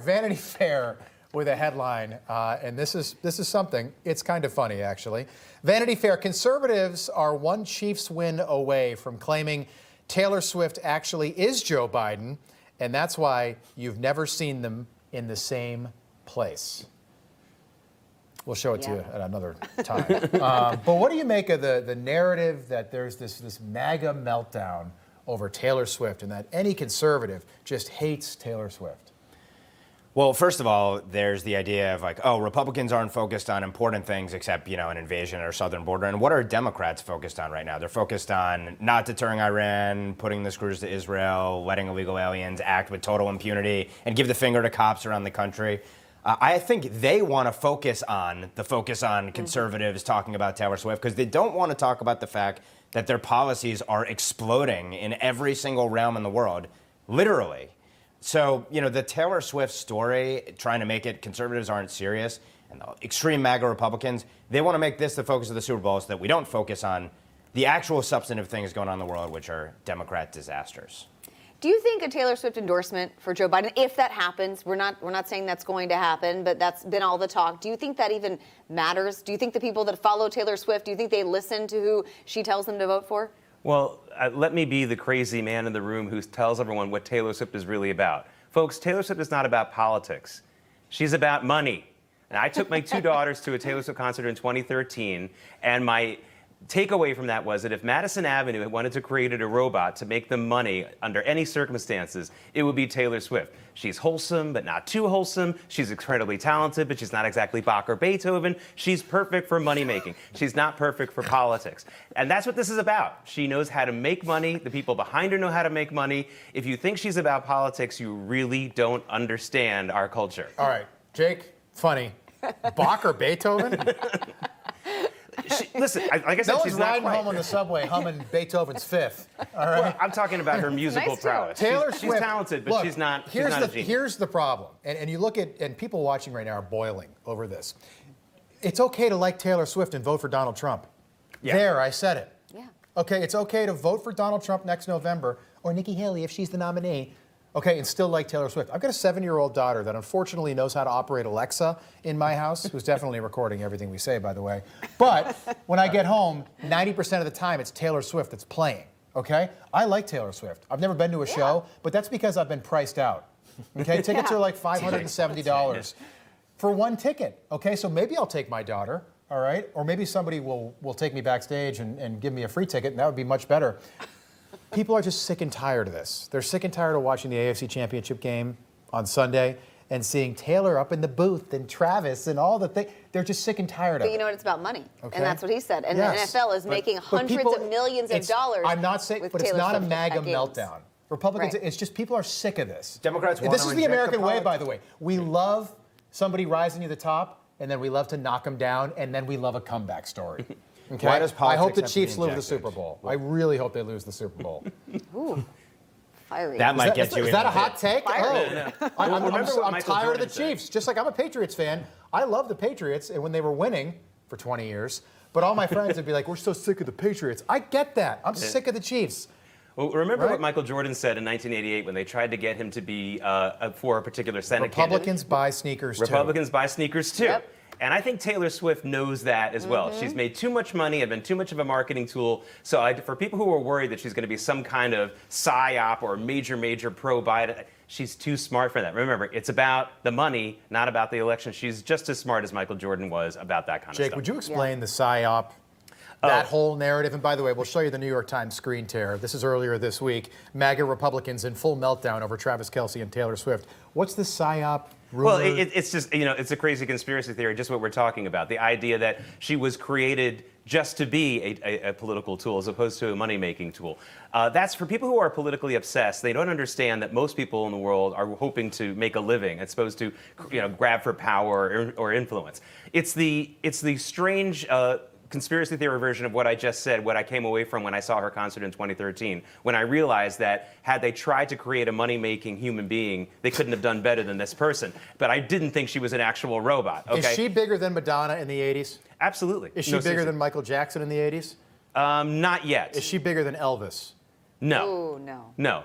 Vanity Fair with a headline, and this is something. It's kind of funny, actually. Vanity Fair: conservatives are one Chiefs win away from claiming Taylor Swift actually is Joe Biden, and that's why you've never seen them in the same place. We'll show it to you at another time. But what do you make of the narrative that there's this MAGA meltdown over Taylor Swift and that any conservative just hates Taylor Swift? Well, first of all, there's the idea of like, oh, Republicans aren't focused on important things except, an invasion at our southern border. And what are Democrats focused on right now? They're focused on not deterring Iran, putting the screws to Israel, letting illegal aliens act with total impunity, and give the finger to cops around the country. I think they want to focus on conservatives talking about Taylor Swift because they don't want to talk about the fact that their policies are exploding in every single realm in the world, literally. So, the Taylor Swift story, trying to make it conservatives aren't serious, and the extreme MAGA Republicans, they want to make this the focus of the Super Bowl so that we don't focus on the actual substantive things going on in the world, which are Democrat disasters. Do you think a Taylor Swift endorsement for Joe Biden, if that happens, we're not saying that's going to happen, but that's been all the talk. Do you think that even matters? Do you think the people that follow Taylor Swift, do you think they listen to who she tells them to vote for? Well, let me be the crazy man in the room who tells everyone what Taylor Swift is really about. Folks, Taylor Swift is not about politics. She's about money. And I took my two daughters to a Taylor Swift concert in 2013, and my takeaway from that was that if Madison Avenue had wanted to create a robot to make them money under any circumstances, it would be Taylor Swift. She's wholesome, but not too wholesome. She's incredibly talented, but she's not exactly Bach or Beethoven. She's perfect for money making. She's not perfect for politics. And that's what this is about. She knows how to make money. The people behind her know how to make money. If you think she's about politics, you really don't understand our culture. All right, Jake, funny. Bach or Beethoven? Listen, like I said, no she's one's not riding quite. home on the subway humming Beethoven's Fifth. All right. Well, I'm talking about her musical Nice prowess. Taylor she's Swift, talented, but look, she's not a genius. Here's the problem, and you look at, and people watching right now are boiling over this. It's okay to like Taylor Swift and vote for Donald Trump. Yeah. There, I said it. Yeah. Okay, it's okay to vote for Donald Trump next November, or Nikki Haley if she's the nominee. Okay, and still like Taylor Swift. I've got a 7-year-old daughter that unfortunately knows how to operate Alexa in my house, who's definitely recording everything we say, by the way. But when I get home, 90% of the time it's Taylor Swift that's playing, okay? I like Taylor Swift. I've never been to a show, but that's because I've been priced out. Okay, tickets are like $570 for one ticket, okay? So maybe I'll take my daughter, all right? Or maybe somebody will take me backstage and give me a free ticket, and that would be much better. People are just sick and tired of this. They're sick and tired of watching the AFC Championship game on Sunday and seeing Taylor up in the booth and Travis and all the things. They're just sick and tired of it. But you know what? It's about money. Okay. And that's what he said. And Yes. the NFL is making hundreds of millions of dollars. I'm not saying, with but it's Taylor not a Swift MAGA at games. meltdown. Republicans, Right. it's just people are sick of this. Democrats want This to is the inject American the way, product. by the way. We love somebody rising to the top, and then we love to knock them down, and then we love a comeback story. Okay? Why does I hope politics the have to Chiefs be lose the injected? Super Bowl. I really hope they lose the Super Bowl. Ooh, fiery. That might get you Is in that a the hot pit. take? Fire. Oh, I'm remember what I'm Michael tired of Jordan the said. Chiefs. Just like I'm a Patriots fan. I love the Patriots, and when they were winning for 20 years, but all my friends would be like, "We're so sick of the Patriots." I get that. I'm sick of the Chiefs. Well, remember Right. what Michael Jordan said in 1988 when they tried to get him to be for a particular Senate Republicans buy sneakers candidate? Republicans buy sneakers too. Yep. And I think Taylor Swift knows that as well. She's made too much money and been too much of a marketing tool. So for people who are worried that she's going to be some kind of psyop or major pro-Biden, she's too smart for that. Remember, it's about the money, not about the election. She's just as smart as Michael Jordan was about that kind of Jake, stuff. would you explain the PSYOP, that whole narrative? And by the way, we'll show you the New York Times screen tear. This is earlier this week. MAGA Republicans in full meltdown over Travis Kelce and Taylor Swift. What's the PSYOP rumor? Well, it's just, it's a crazy conspiracy theory, just what we're talking about. The idea that she was created just to be a political tool as opposed to a money-making tool. That's for people who are politically obsessed. They don't understand that most people in the world are hoping to make a living as opposed to, grab for power or influence. It's the strange conspiracy theory version of what I just said, what I came away from when I saw her concert in 2013, when I realized that had they tried to create a money-making human being, they couldn't have done better than this person. But I didn't think she was an actual robot. Okay? Is she bigger than Madonna in the 80s? Absolutely. Is she No, bigger seriously. than Michael Jackson in the 80s? Not yet. Is she bigger than Elvis? No. Oh, no. No.